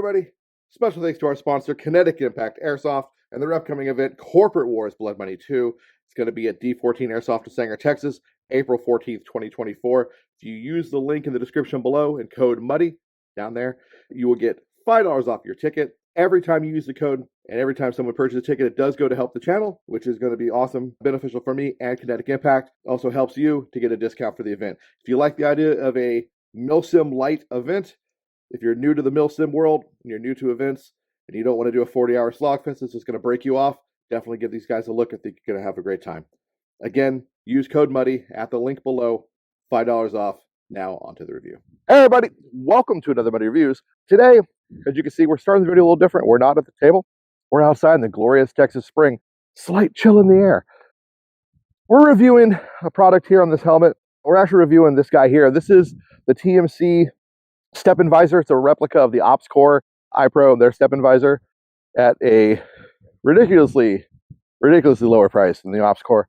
everybody. Special thanks to our sponsor, Kinetic Impact Airsoft, and their upcoming event, Corporate Wars Blood Money 2. It's going to be at D14 Airsoft in Sanger, Texas, April 14th, 2024. If you use the link in the description below and code MUDDY down there, you will get $5 off your ticket. Every time you use the code and every time someone purchases a ticket, it does go to help the channel, which is going to be awesome, beneficial for me and Kinetic Impact. Also helps you to get a discount for the event. If you like the idea of a MilSim Light event, if you're new to the MilSim world and you're new to events and you don't want to do a 40-hour slogfest, it's just going to break you off, definitely give these guys a look. I think you're going to have a great time. Again, use code MUDDY at the link below, $5 off. Now onto the review. Hey everybody, welcome to another Muddy Reviews. Today, as you can see, we're starting the video a little different. We're not at the table. We're outside in the glorious Texas spring. Slight chill in the air. We're reviewing a product here on this helmet. We're actually reviewing this guy here. This is the TMC Step-In visor. It's a replica of the Ops Core Eyepro, their Step-In visor, at a ridiculously lower price than the Ops Core.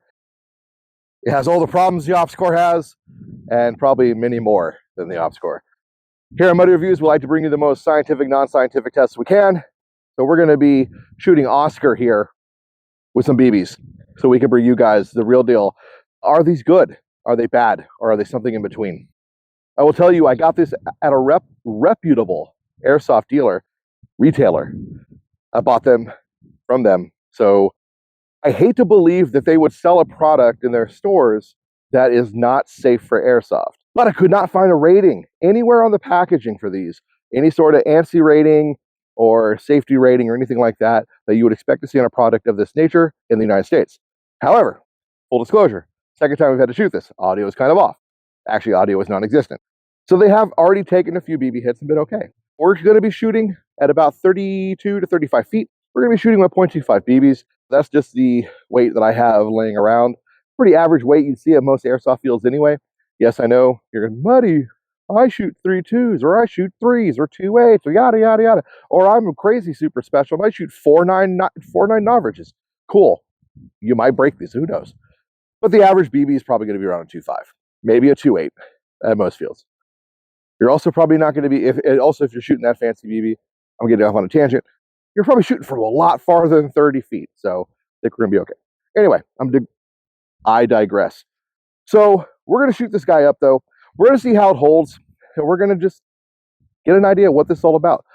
It has all the problems the Ops Core has, and probably many more than the Ops Core. Here at Muddy Reviews, we like to bring you the most scientific, non-scientific tests we can. So we're going to be shooting Oscar here with some BBs, so we can bring you guys the real deal. Are these good? Are they bad? Or are they something in between? I will tell you, I got this at a reputable airsoft retailer. I bought them from them. So I hate to believe that they would sell a product in their stores that is not safe for airsoft. But I could not find a rating anywhere on the packaging for these. Any sort of ANSI rating or safety rating or anything like that that you would expect to see on a product of this nature in the United States. However, full disclosure, second time we've had to shoot this, audio is kind of off. Actually, audio is non-existent. So they have already taken a few BB hits and been okay. We're going to be shooting at about 32 to 35 feet. We're going to be shooting with 0.25 BBs. That's just the weight that I have laying around. Pretty average weight you'd see at most airsoft fields anyway. Yes, I know, you're going, Muddy, I shoot 3.2s, or I shoot 3s, or 2.8s, or yada, yada, yada. Or I'm a crazy super special, and I shoot 4.9 averages. Cool. You might break these, who knows? But the average BB is probably going to be around a 2.5, maybe a 2.8 at most fields. You're also probably not going to be, if you're shooting that fancy BB, I'm getting off on a tangent, you're probably shooting from a lot farther than 30 feet. So I think we're going to be okay. Anyway, I digress. So we're going to shoot this guy up though. We're going to see how it holds. And we're going to just get an idea of what this is all about.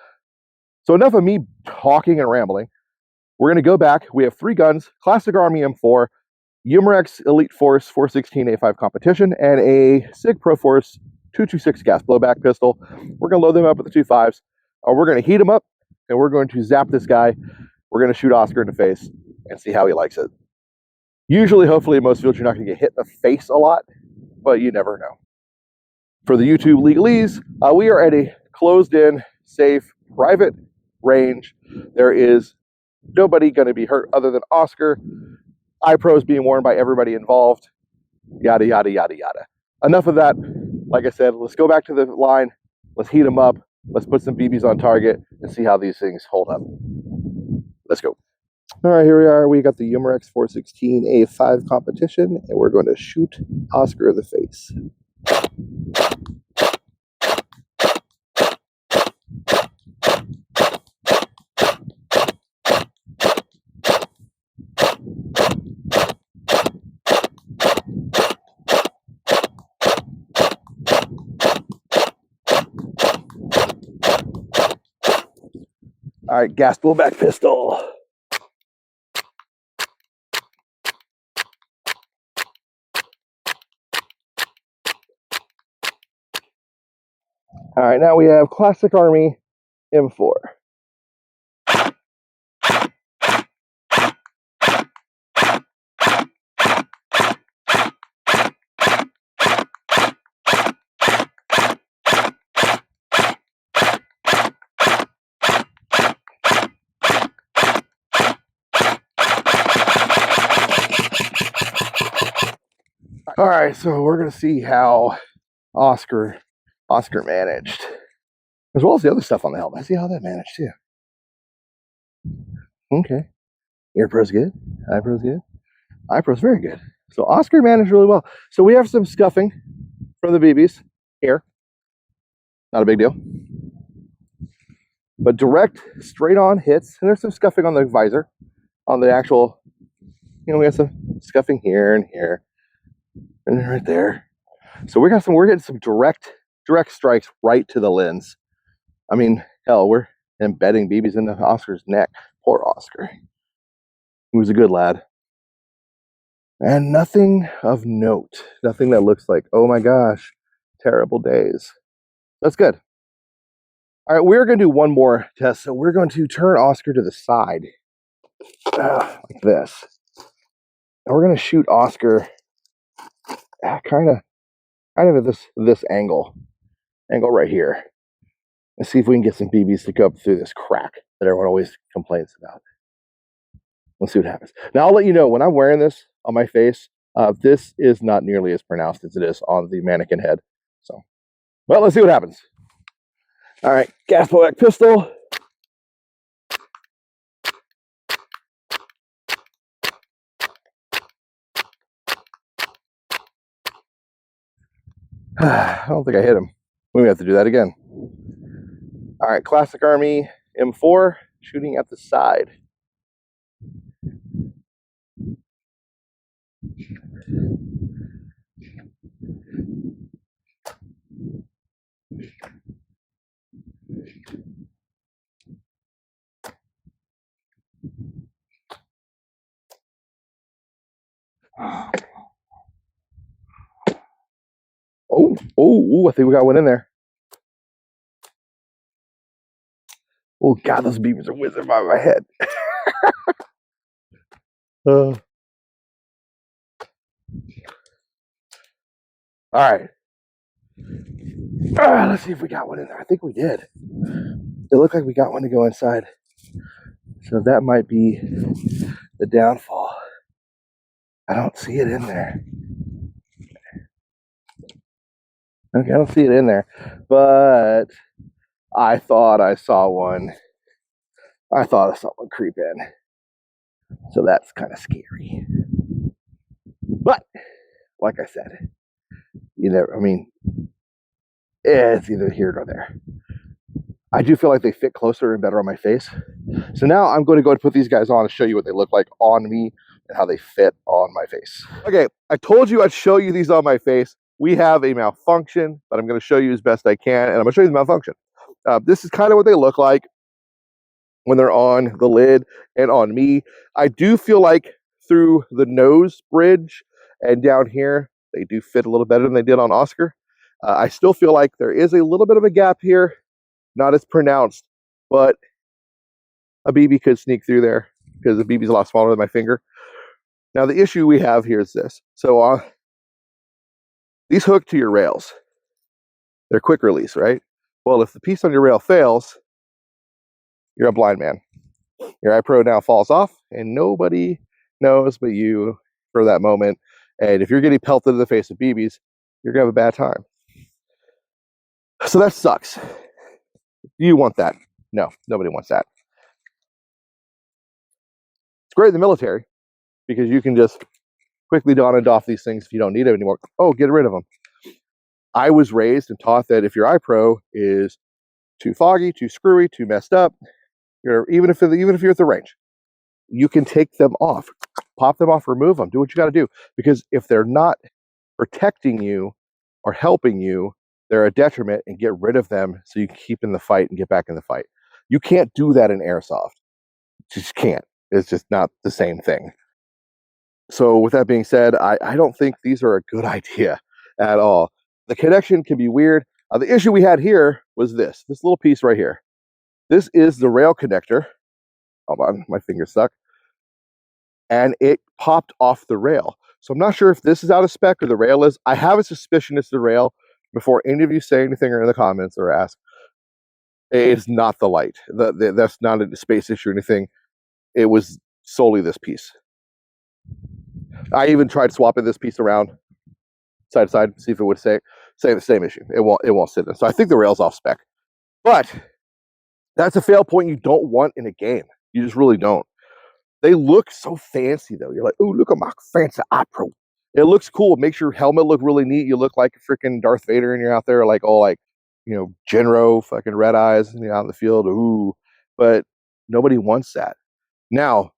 So enough of me talking and rambling. We're going to go back. We have 3 guns, Classic Army M4, Umarex Elite Force 416A5 competition, and a SIG Pro Force 226 gas blowback pistol. We're going to load them up with the 2.5s. We're going to heat them up, and we're going to zap this guy. We're going to shoot Oscar in the face and see how he likes it. Usually, hopefully, in most fields, you're not going to get hit in the face a lot, but you never know. For the YouTube legalese, we are at a closed-in, safe, private range. There is nobody going to be hurt other than Oscar. Eyepro is being worn by everybody involved. Yada, yada, yada, yada. Enough of that. Like I said, let's go back to the line. Let's heat them up. Let's put some BBs on target and see how these things hold up. Let's go. All right, here we are. We got the Umarex 416A5 competition, and we're going to shoot Oscar in the face. All right, gas blowback pistol. All right, now we have Classic Army M4. All right, so we're going to see how Oscar managed, as well as the other stuff on the helmet. I see how that managed too. Okay, Airpro's good, Eyepro's good, Eyepro's very good. So Oscar managed really well. So we have some scuffing from the BBs here. Not a big deal. But direct, straight on hits, and there's some scuffing on the visor, on the actual, we got some scuffing here and here, and right there. So we're getting some direct strikes right to the lens. I mean, hell, we're embedding BBs into Oscar's neck. Poor Oscar. He was a good lad. And nothing of note. Nothing that looks like, oh my gosh, terrible days. That's good. All right, we're going to do one more test. So we're going to turn Oscar to the side, like this. And we're going to shoot Oscar kind of at this angle right here, and see if we can get some BBs to go up through this crack that everyone always complains about. Let's see what happens. Now I'll let you know when I'm wearing this on my face. This is not nearly as pronounced as it is on the mannequin head. So, well, let's see what happens. All right, gas blowback pistol. I don't think I hit him. We may have to do that again. All right, Classic Army M4, shooting at the side. Oh, I think we got one in there. Oh God, those beavers are whizzing by my head. All right. Let's see if we got one in there. I think we did. It looked like we got one to go inside. So that might be the downfall. I don't see it in there. Okay, I don't see it in there. But I thought I saw one. I thought I saw one creep in. So that's kind of scary. But, like I said, you never, I mean, it's either here or there. I do feel like they fit closer and better on my face. So now I'm going to go and put these guys on and show you what they look like on me and how they fit on my face. Okay, I told you I'd show you these on my face. We have a malfunction, but I'm going to show you as best I can, and I'm going to show you the malfunction. This is kind of what they look like when they're on the lid and on me. I do feel like through the nose bridge and down here, they do fit a little better than they did on Oscar. I still feel like there is a little bit of a gap here, not as pronounced, but a BB could sneak through there because the BB is a lot smaller than my finger. Now, the issue we have here is this. So these hook to your rails. They're quick release, right? Well, if the piece on your rail fails, you're a blind man. Your Eyepro now falls off, and nobody knows but you for that moment. And if you're getting pelted in the face with BBs, you're going to have a bad time. So that sucks. Do you want that? No, nobody wants that. It's great in the military because you can just quickly don and doff these things if you don't need them anymore. Oh, get rid of them. I was raised and taught that if your Eyepro is too foggy, too screwy, too messed up, even if you're at the range, you can take them off, pop them off, remove them, do what you got to do. Because if they're not protecting you or helping you, they're a detriment, and get rid of them so you can keep in the fight and get back in the fight. You can't do that in Airsoft. You just can't. It's just not the same thing. So with that being said, I don't think these are a good idea at all. The connection can be weird. The issue we had here was this little piece right here. This is the rail connector. Hold on, my finger's stuck. And it popped off the rail. So I'm not sure if this is out of spec or the rail is. I have a suspicion it's the rail. Before any of you say anything or in the comments or ask, it's not the light. That's not a space issue or anything. It was solely this piece. I even tried swapping this piece around side to side, see if it would say the same issue. It won't sit there. So I think the rail's off spec. But that's a fail point you don't want in a game. You just really don't. They look so fancy though. You're like, oh, look at my fancy Eyepro. It looks cool. It makes your helmet look really neat. You look like a freaking Darth Vader, and you're out there like all like Genro fucking red eyes out in the field. Ooh, but nobody wants that. Now,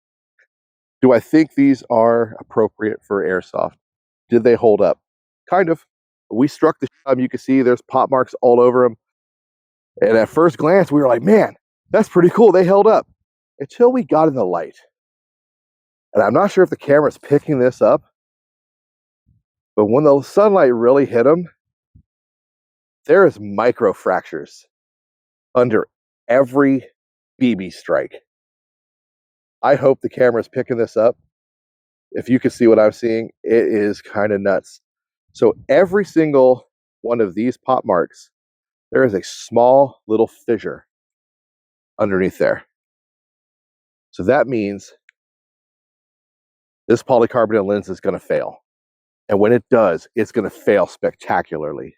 do I think these are appropriate for airsoft? Did they hold up? Kind of. We struck the shot. You can see there's pop marks all over them. And at first glance, we were like, man, that's pretty cool. They held up. Until we got in the light. And I'm not sure if the camera's picking this up, but when the sunlight really hit them, there is micro fractures under every BB strike. I hope the camera's picking this up. If you can see what I'm seeing, it is kind of nuts. So every single one of these pop marks, there is a small little fissure underneath there. So that means this polycarbonate lens is going to fail. And when it does, it's going to fail spectacularly.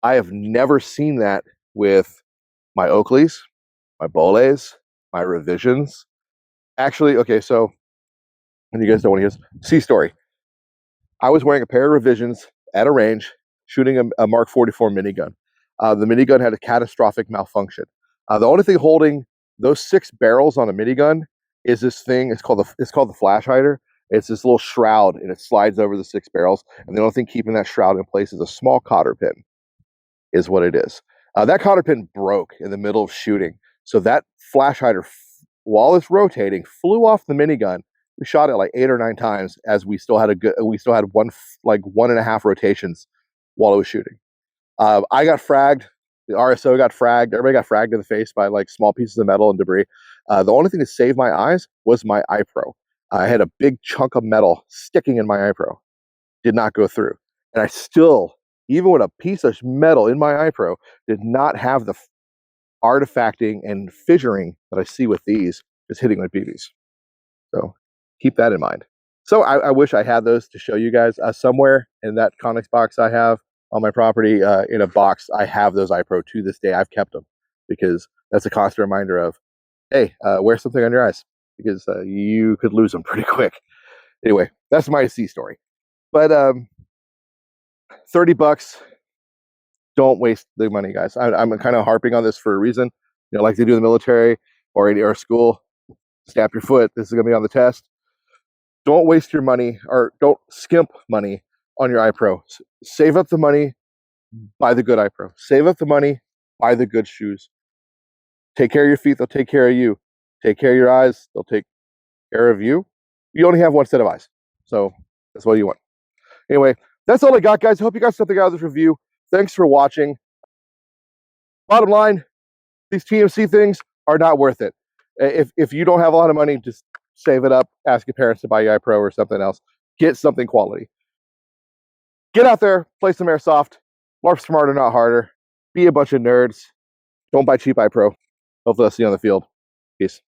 I have never seen that with my Oakleys, my Boles, my Revisions. Actually, okay, so, and you guys don't want to hear this, see story. I was wearing a pair of Revisions at a range, shooting a Mark 44 minigun. The minigun had a catastrophic malfunction. The only thing holding those 6 barrels on a minigun is this thing. It's called the flash hider. It's this little shroud, and it slides over the 6 barrels. And the only thing keeping that shroud in place is a small cotter pin, is what it is. That cotter pin broke in the middle of shooting. So that flash hider, while it's rotating, flew off the minigun. We shot it like 8 or 9 times as we still had 1.5 rotations while it was shooting. I got fragged. The RSO got fragged. Everybody got fragged in the face by like small pieces of metal and debris. The only thing that saved my eyes was my Eyepro. I had a big chunk of metal sticking in my Eyepro. Did not go through. And I still, even with a piece of metal in my Eyepro, did not have the artifacting and fissuring that I see with these just hitting my BBs. So keep that in mind. So I wish I had those to show you guys. Somewhere in that Conex box I have on my property, in a box, I have those Eyepro to this day. I've kept them because that's a constant reminder of, hey, wear something on your eyes because you could lose them pretty quick. Anyway, that's my C story. But $30, don't waste the money, guys. I'm kind of harping on this for a reason. Like they do in the military or in our school, snap your foot. This is going to be on the test. Don't waste your money, or don't skimp money on your Eyepro. Save up the money, buy the good Eyepro. Save up the money, buy the good shoes. Take care of your feet, they'll take care of you. Take care of your eyes, they'll take care of you. You only have one set of eyes, so that's what you want. Anyway, that's all I got, guys. I hope you got something out of this review. Thanks for watching. Bottom line, these TMC things are not worth it. If you don't have a lot of money, just save it up. Ask your parents to buy you Eyepro or something else. Get something quality. Get out there, play some Airsoft. LARP smarter, not harder. Be a bunch of nerds. Don't buy cheap Eyepro. Hopefully I'll see you on the field. Peace.